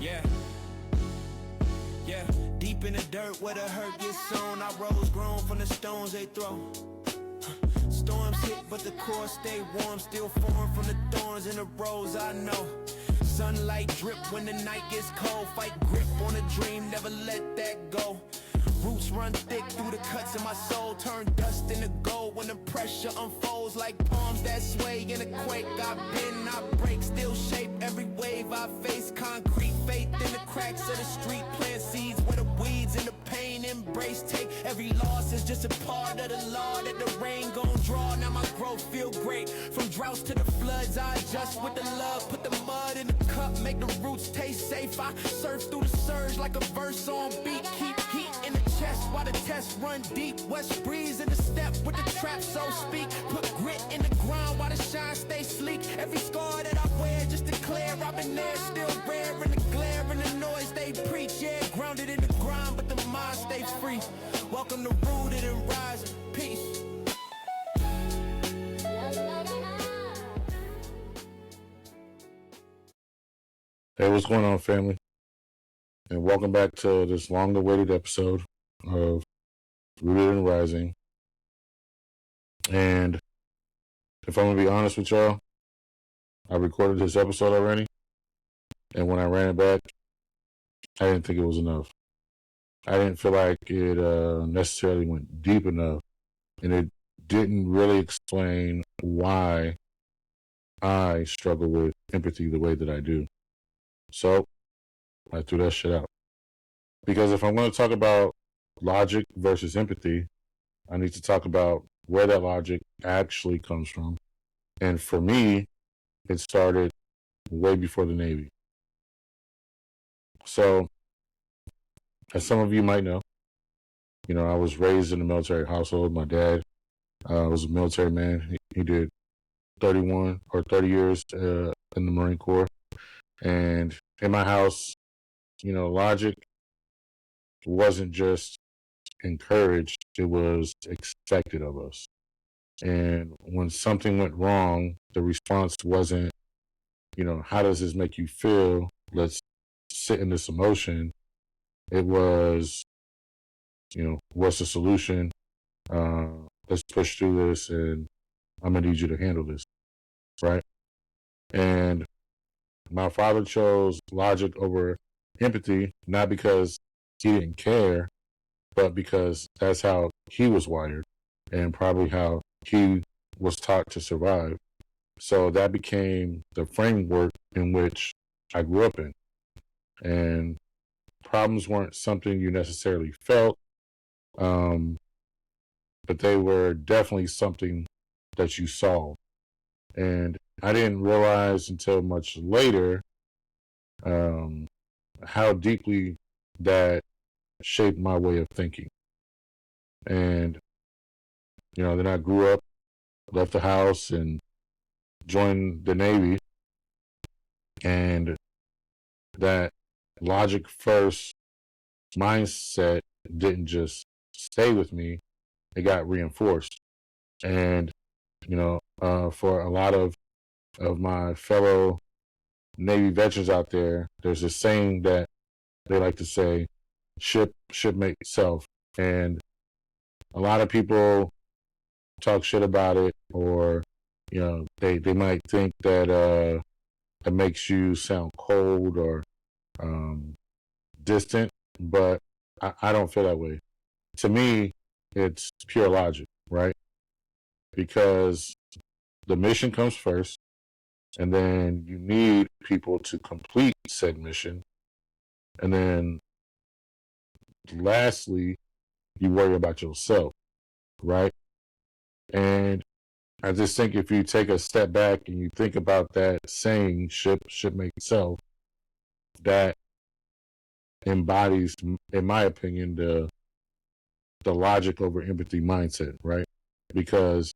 Yeah, yeah. Deep in the dirt where the hurt gets sown, I rose grown from the stones they throw. Storms hit, but the core stay warm. Still formed from the thorns and the rose I know. Sunlight drip when the night gets cold. Fight grip on a dream, never let that go. Roots run thick through the cuts in my soul. Turn dust into gold when the pressure unfolds. Like palms that sway in a quake. I bend, I break, still shape every wave I face. Concrete faith in the cracks of the street. Plant seeds where the weeds and the pain embrace. Take every loss is just a part of the law that the rain gon' draw. Now my growth feel great. From droughts to the floods, I adjust with the love. Put the mud in the cup, make the roots taste safe. I surf through the surge like a verse on beat. Keep heat in the chest while the test run deep. West breeze in the step with the trap, so speak. Put grit in the ground while the shine stay sleek. Every scar that I wear just declare I've been there. Still rare in the glare and the noise they preach. Yeah, grounded in the grind, but the mind stay free. Welcome to Rooted and Rising. Peace. Hey, what's going on, family? And welcome back to this long-awaited episode of Rooted and Rising. And if I'm going to be honest with y'all, I recorded this episode already. And when I ran it back, I didn't think it was enough. I didn't feel like it necessarily went deep enough. And it didn't really explain why I struggle with empathy the way that I do. So I threw that shit out. Because if I'm going to talk about logic versus empathy, I need to talk about where that logic actually comes from. And for me, it started way before the Navy. So, as some of you might know, I was raised in a military household. My dad was a military man. He did 31 or 30 years in the Marine Corps. And in my house, logic wasn't just encouraged, it was expected of us. And when something went wrong, the response wasn't, how does this make you feel? Let's sit in this emotion. It was, what's the solution? Let's push through this, and I'm going to need you to handle this, right? And my father chose logic over empathy, not because he didn't care, but because that's how he was wired and probably how he was taught to survive. So that became the framework in which I grew up in. And problems weren't something you necessarily felt, but they were definitely something that you saw. And I didn't realize until much later how deeply that shaped my way of thinking. And, then I grew up, left the house, and joined the Navy. And that logic first mindset didn't just stay with me, it got reinforced. And, for a lot of my fellow Navy veterans out there, there's a saying that they like to say, ship make itself. And a lot of people talk shit about it, or, they might think that it makes you sound cold or distant, but I don't feel that way. To me, it's pure logic, right? Because the mission comes first, and then you need people to complete said mission. And then lastly, you worry about yourself, right? And I just think if you take a step back and you think about that saying, ship make itself, that embodies, in my opinion, the logic over empathy mindset, right? Because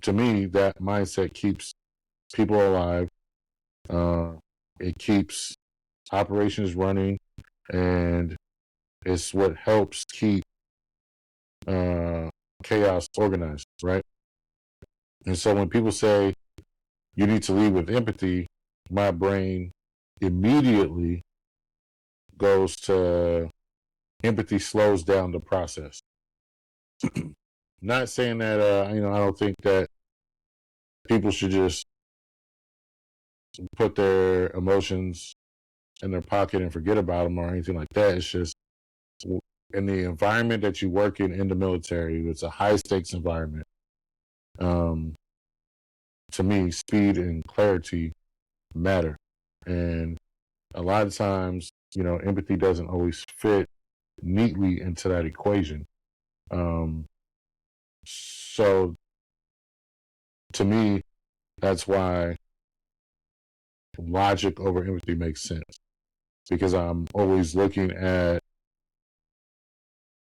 to me, that mindset keeps people alive. It keeps operations running, and it's what helps keep chaos organized, right? And so when people say you need to lead with empathy, my brain immediately goes to empathy slows down the process. Not saying that, I don't think that people should just put their emotions in their pocket and forget about them or anything like that. It's just in the environment that you work in the military, it's a high stakes environment. To me, speed and clarity matter. And a lot of times, empathy doesn't always fit neatly into that equation. So to me, that's why logic over empathy makes sense, because I'm always looking at,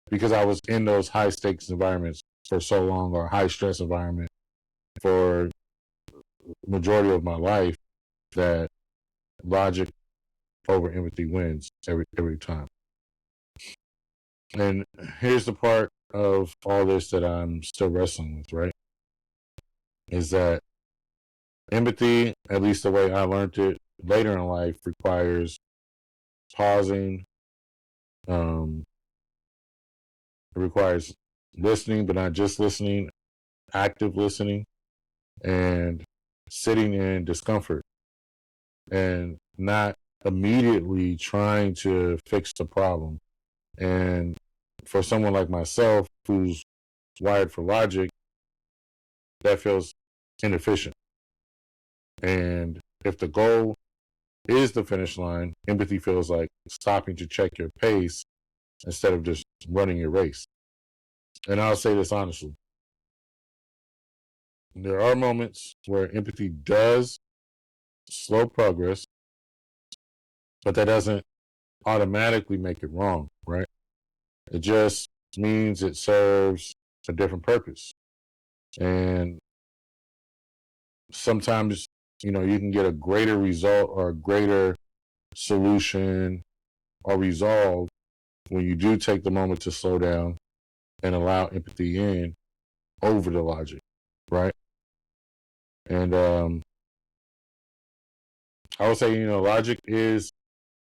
because I was in those high stakes environments for so long, or high stress environment for majority of my life, that logic over empathy wins every time. And here's the part of all this that I'm still wrestling with, right? Is that empathy, at least the way I learned it later in life, requires pausing. It requires listening, but not just listening, active listening, and sitting in discomfort and not immediately trying to fix the problem. And for someone like myself who's wired for logic, that feels inefficient. And if the goal is the finish line, empathy feels like stopping to check your pace instead of just running your race. And I'll say this honestly. There are moments where empathy does slow progress, but that doesn't automatically make it wrong, right? It just means it serves a different purpose. And sometimes, you can get a greater result or a greater solution or resolve when you do take the moment to slow down and allow empathy in over the logic, right? And I would say, logic is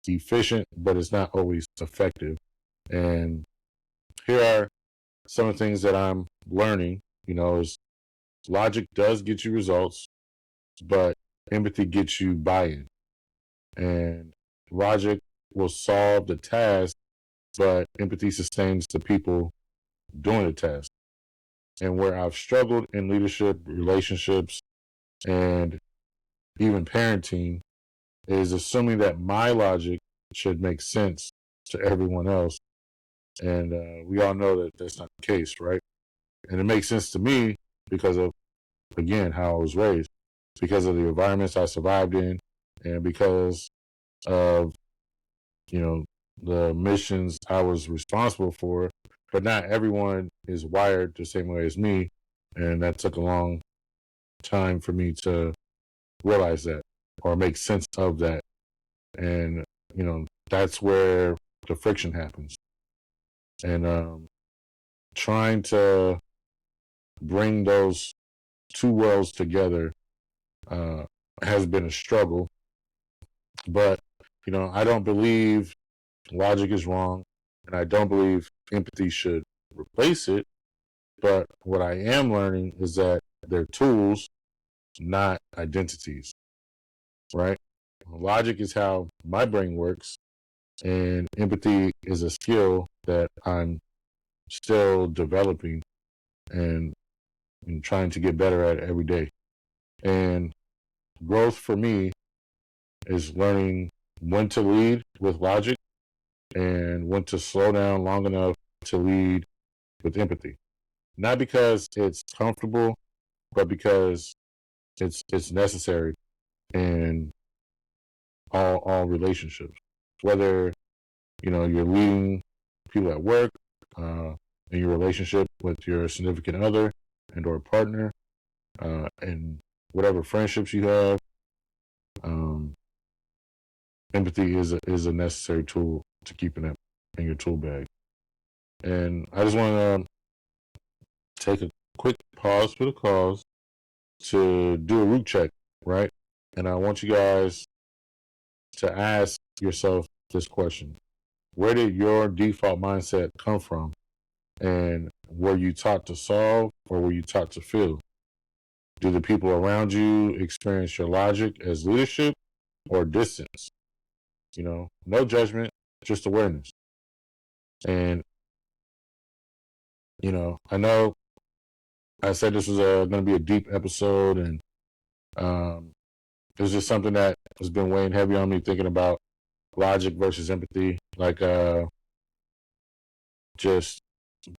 efficient, but it's not always effective. And here are some of the things that I'm learning, is logic does get you results, but empathy gets you buy-in. And logic will solve the task, but empathy sustains the people doing the task. And where I've struggled in leadership, relationships, and even parenting is assuming that my logic should make sense to everyone else. And we all know that that's not the case, right? And it makes sense to me because of, again, how I was raised, because of the environments I survived in, and because of, the missions I was responsible for. But not everyone is wired the same way as me. And that took a long time for me to realize that or make sense of that. And, that's where the friction happens. And trying to bring those two worlds together has been a struggle. But, I don't believe logic is wrong, and I don't believe empathy should replace it. But what I am learning is that they're tools, not identities, right? Logic is how my brain works, and empathy is a skill that I'm still developing and, trying to get better at every day. And growth for me is learning when to lead with logic and when to slow down long enough to lead with empathy. Not because it's comfortable, but because it's necessary in all relationships. Whether you're leading people at work, in your relationship with your significant other and or partner, and whatever friendships you have, empathy is a necessary tool to keep in your tool bag. And I just want to take a quick pause for the cause to do a root check, right? And I want you guys to ask yourself this question: where did your default mindset come from? And were you taught to solve or were you taught to feel? Do the people around you experience your logic as leadership or distance? No judgment, just awareness. And, I know I said this was going to be a deep episode, and it was just something that has been weighing heavy on me, thinking about logic versus empathy. Like, just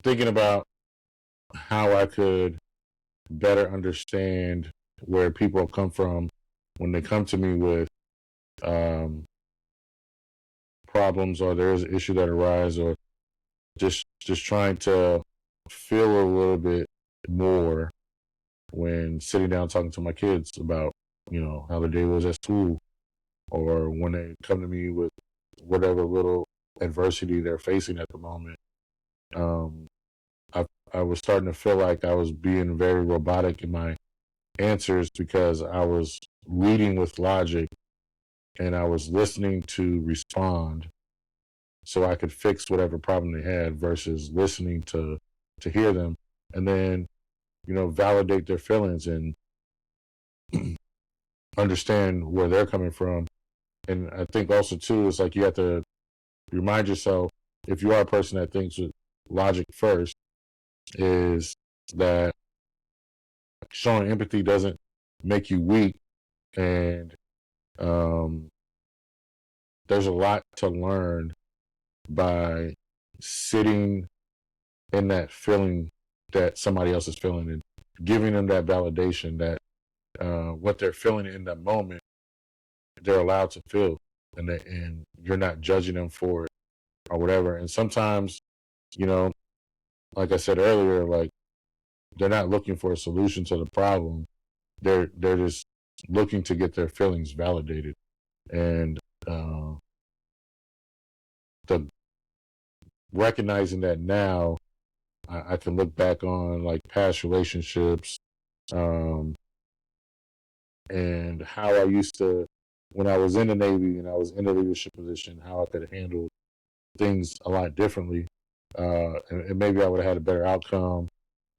thinking about how I could better understand where people come from when they come to me with problems, or there's an issue that arise, or just trying to feel a little bit more when sitting down talking to my kids about how the day was at school, or when they come to me with whatever little adversity they're facing at the moment. I was starting to feel like I was being very robotic in my answers because I was leading with logic and I was listening to respond so I could fix whatever problem they had, versus listening to hear them and then validate their feelings and understand where they're coming from. And I think also too, it's like you have to remind yourself, if you are a person that thinks with logic first, is that showing empathy doesn't make you weak. And there's a lot to learn by sitting in that feeling that somebody else is feeling and giving them that validation that what they're feeling in that moment, they're allowed to feel, and you're not judging them for it or whatever. And sometimes, like I said earlier, like, they're not looking for a solution to the problem. They're just looking to get their feelings validated. And the recognizing that now, I can look back on like past relationships, and how I used to, when I was in the Navy and I was in a leadership position, how I could have handled things a lot differently. And maybe I would have had a better outcome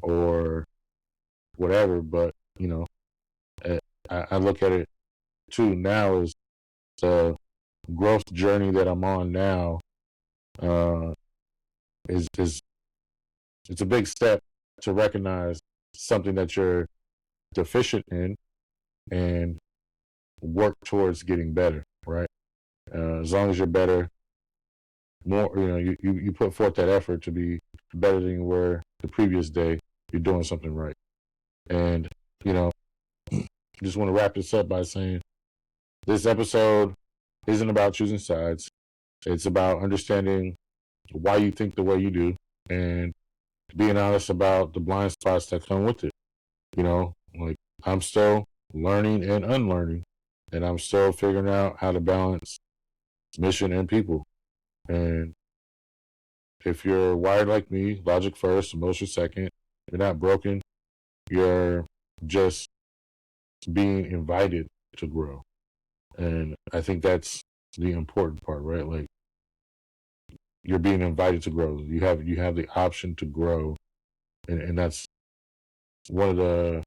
or whatever. But, I look at it too now as the growth journey that I'm on now, is it's a big step to recognize something that you're deficient in and work towards getting better, right? As long as you're better, more, you put forth that effort to be better than you were the previous day, you're doing something right. And, just want to wrap this up by saying this episode isn't about choosing sides. It's about understanding why you think the way you do and being honest about the blind spots that come with it. Like, I'm still learning and unlearning, and I'm still figuring out how to balance mission and people. And if you're wired like me, logic first, emotion second, you're not broken. You're just being invited to grow. And I think that's the important part, right? Like, you're being invited to grow. You have the option to grow. And that's one of the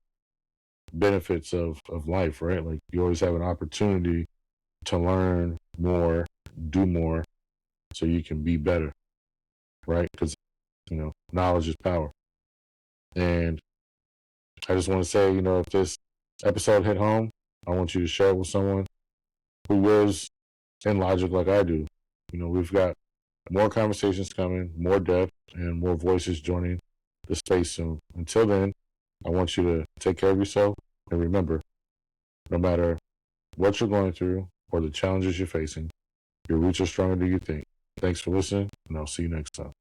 benefits of life, right? Like, you always have an opportunity to learn more, do more, so you can be better, right? Because, knowledge is power. And I just want to say, if this episode hit home, I want you to share it with someone who is in logic like I do. We've got more conversations coming, more depth, and more voices joining the space soon. Until then, I want you to take care of yourself, and remember, no matter what you're going through or the challenges you're facing, your roots are stronger than you think. Thanks for listening, and I'll see you next time.